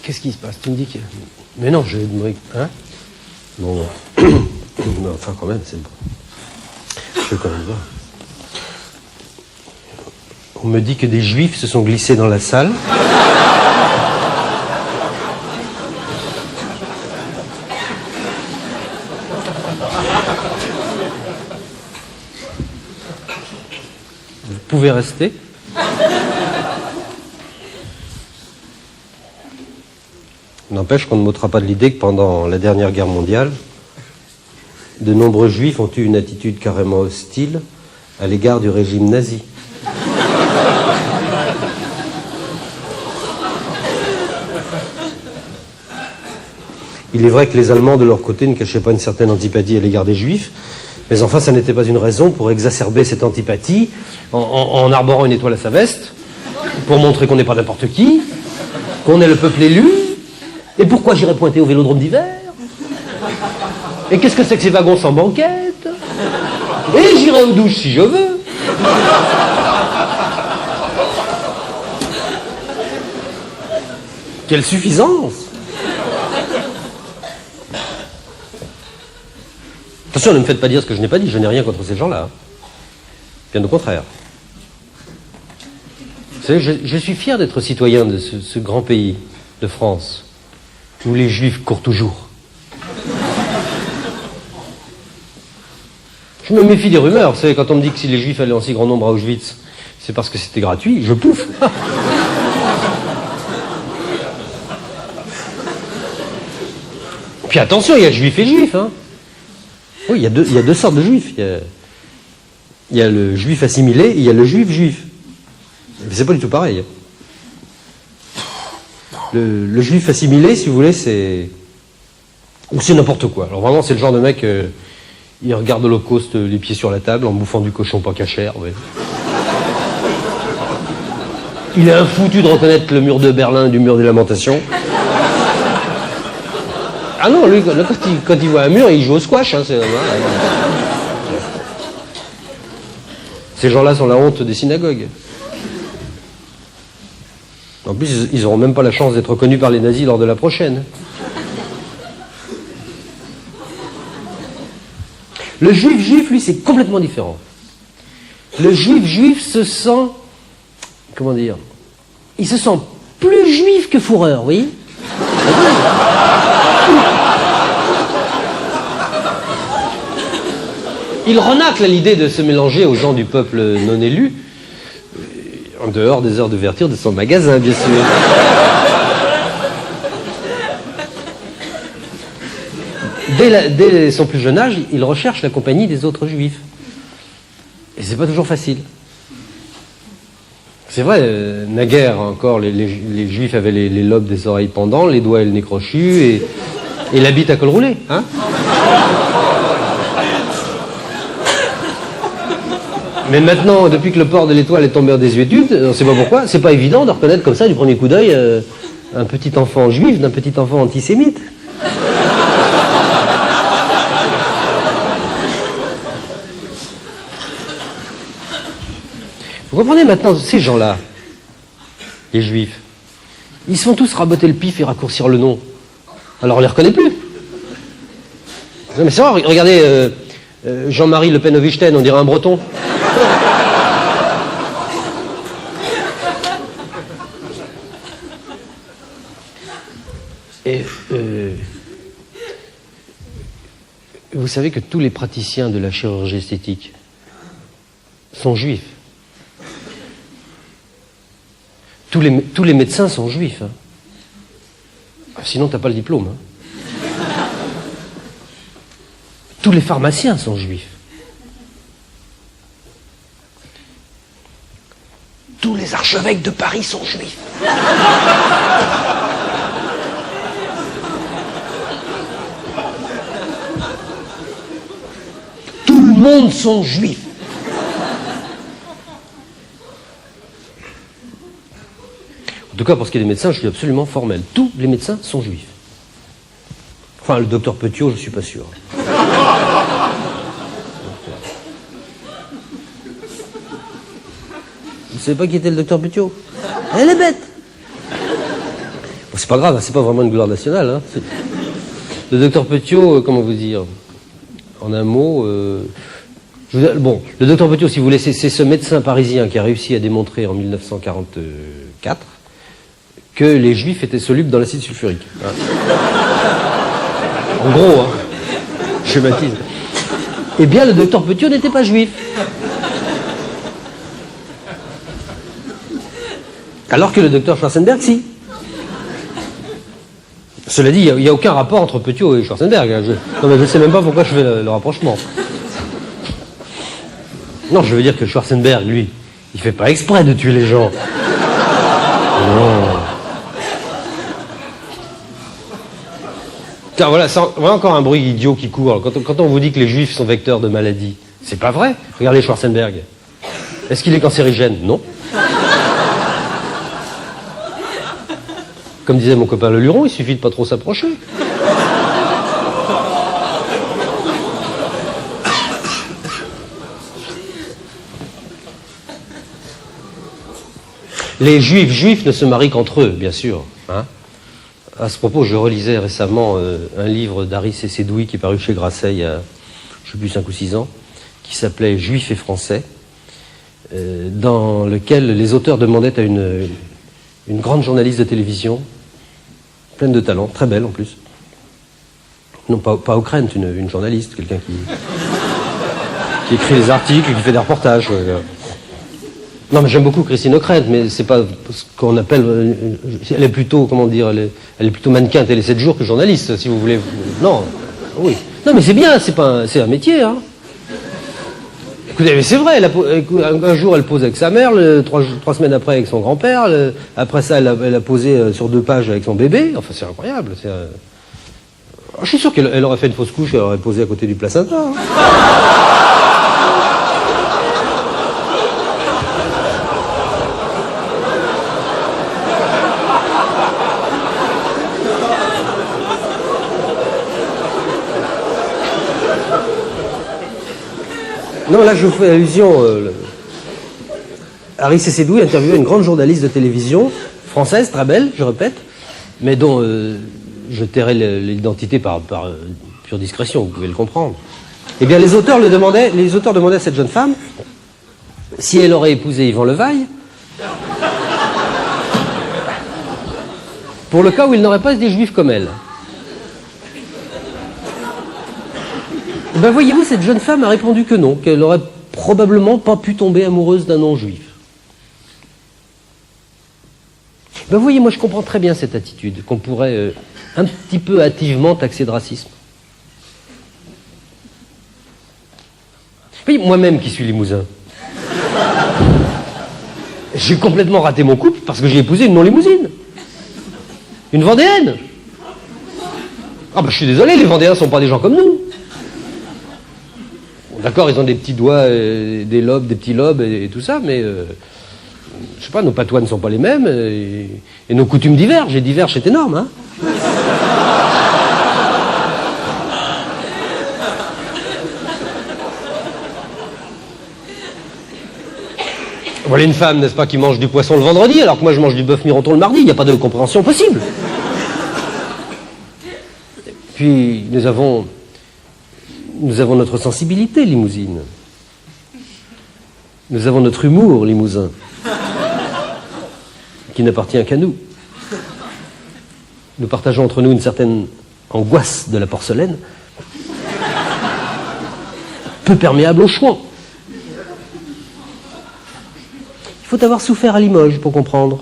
Qu'est-ce qui se passe? Tu me dis que... Mais non, je vais me... Hein? Non, non. Non, enfin, quand même, c'est bon. Je vais quand même voir. On me dit que des juifs se sont glissés dans la salle. Vous pouvez rester. N'empêche qu'on ne m'ôtera pas de l'idée que pendant la dernière guerre mondiale, de nombreux juifs ont eu une attitude carrément hostile à l'égard du régime nazi. Il est vrai que les Allemands, de leur côté, ne cachaient pas une certaine antipathie à l'égard des Juifs, mais enfin, ça n'était pas une raison pour exacerber cette antipathie en arborant une étoile à sa veste, pour montrer qu'on n'est pas n'importe qui, qu'on est le peuple élu, et pourquoi j'irais pointer au Vélodrome d'hiver? Et qu'est-ce que c'est que ces wagons sans banquette? Et j'irai aux douches si je veux. Quelle suffisance! Attention, ne me faites pas dire ce que je n'ai pas dit, je n'ai rien contre ces gens-là. Bien au contraire. Vous savez, je suis fier d'être citoyen de ce grand pays de France, où les Juifs courent toujours. Je me méfie des rumeurs, vous savez, quand on me dit que si les Juifs allaient en si grand nombre à Auschwitz, c'est parce que c'était gratuit, je pouffe. Puis attention, il y a Juifs et Juifs, hein. Oui, il y a deux sortes de Juifs. Il y a le Juif assimilé et il y a le Juif. Mais c'est pas du tout pareil. Le Juif assimilé, si vous voulez, c'est... Ou c'est n'importe quoi. Alors vraiment, c'est le genre de mec... il regarde l'Holocauste les pieds sur la table en bouffant du cochon pas cachère. Ouais. Il est infoutu de reconnaître le mur de Berlin du mur des Lamentations. Ah non, lui, quand il voit un mur, il joue au squash. Hein, ces gens-là sont la honte des synagogues. En plus, ils n'auront même pas la chance d'être reconnus par les nazis lors de la prochaine. Le juif, lui, c'est complètement différent. Le juif se sent... Comment dire? Il se sent plus juif que fourreur, vous voyez? Il renacle à l'idée de se mélanger aux gens du peuple non élu, en dehors des heures d'ouverture de son magasin, bien sûr. Dès son plus jeune âge, il recherche la compagnie des autres juifs. Et c'est pas toujours facile. C'est vrai, naguère encore, les juifs avaient les lobes des oreilles pendants, les doigts et le nez crochus, et la bite à col roulé, hein. Mais maintenant, depuis que le port de l'étoile est tombé en désuétude, on ne sait pas pourquoi, c'est pas évident de reconnaître comme ça, du premier coup d'œil, un petit enfant juif d'un petit enfant antisémite. Vous comprenez maintenant, ces gens-là, les juifs, ils se font tous raboter le pif et raccourcir le nom. Alors on les reconnaît plus. Non mais c'est vrai, regardez Jean-Marie Le Pen Ovichten, on dirait un breton. Et vous savez que tous les praticiens de la chirurgie esthétique sont juifs. Tous les médecins sont juifs. Hein. Sinon, t'as pas le diplôme. Hein. Tous les pharmaciens sont juifs. Tous les archevêques de Paris sont juifs. Tout le monde sont juifs. En tout cas, pour ce qui est des médecins, je suis absolument formel. Tous les médecins sont juifs. Enfin, le docteur Petiot, je ne suis pas sûr. Vous savez pas qui était le docteur Petiot? Elle est bête. C'est pas grave, c'est pas vraiment une gloire nationale. Hein. Le docteur Petiot, comment vous dire, en un mot, bon, le docteur Petiot, si vous voulez, c'est ce médecin parisien qui a réussi à démontrer en 1944 que les juifs étaient solubles dans l'acide sulfurique. Hein. En gros, hein, je schématise. Eh bien, le docteur Petiot n'était pas juif. Alors que le docteur Schwarzenberg, si. Cela dit, il n'y a aucun rapport entre Petiot et Schwarzenberg. Hein. Non, mais je ne sais même pas pourquoi je fais le rapprochement. Non, je veux dire que Schwarzenberg, lui, il fait pas exprès de tuer les gens. Non. Tiens, voilà, voilà encore un bruit idiot qui court. Quand on vous dit que les juifs sont vecteurs de maladies, c'est pas vrai. Regardez Schwarzenberg. Est-ce qu'il est cancérigène? Non. Comme disait mon copain le Luron, il suffit de pas trop s'approcher. Les juifs ne se marient qu'entre eux, bien sûr. Hein. À ce propos, je relisais récemment un livre d'Harry Cécédoui qui est paru chez Grasset il y a, je ne sais plus, 5 ou 6 ans, qui s'appelait Juifs et Français, dans lequel les auteurs demandaient à une grande journaliste de télévision, pleine de talent, très belle en plus. Non, pas O'Krent, une journaliste, quelqu'un qui écrit des articles, qui fait des reportages. Non, mais j'aime beaucoup Christine O'Krent, mais c'est pas ce qu'on appelle... elle est plutôt, comment dire, elle est plutôt mannequin télé 7 jours que journaliste, si vous voulez. Non, oui. Non, mais c'est bien, c'est un métier, hein. Écoutez, mais c'est vrai, un jour elle pose avec sa mère, 3 semaines après avec son grand-père, après ça elle a posé sur 2 pages avec son bébé, enfin c'est incroyable. Je suis sûr qu'elle aurait fait une fausse couche, elle aurait posé à côté du placenta. Hein. Non, là, je vous fais allusion. Harry Cécédoui interviewait une grande journaliste de télévision, française, très belle, je répète, mais dont je tairai l'identité par pure discrétion, vous pouvez le comprendre. Eh bien, les auteurs demandaient à cette jeune femme si elle aurait épousé Yvan Levaille, pour le cas où il n'aurait pas été juif comme elle. Ben voyez-vous, cette jeune femme a répondu que non, qu'elle n'aurait probablement pas pu tomber amoureuse d'un non-juif. Ben voyez, moi je comprends très bien cette attitude, qu'on pourrait un petit peu hâtivement taxer de racisme. Oui, moi-même qui suis limousin, j'ai complètement raté mon couple parce que j'ai épousé une non-limousine. Une Vendéenne. Ah ben je suis désolé, les Vendéens sont pas des gens comme nous. D'accord, ils ont des petits doigts, des lobes, des petits lobes et tout ça, mais je sais pas, nos patois ne sont pas les mêmes et nos coutumes divergent. Et divergent, c'est énorme, hein. Voilà une femme, n'est-ce pas, qui mange du poisson le vendredi, alors que moi je mange du bœuf mironton le mardi. Il n'y a pas de compréhension possible. Puis nous avons notre sensibilité limousine. Nous avons notre humour limousin, qui n'appartient qu'à nous. Nous partageons entre nous une certaine angoisse de la porcelaine, peu perméable au chouan. Il faut avoir souffert à Limoges pour comprendre.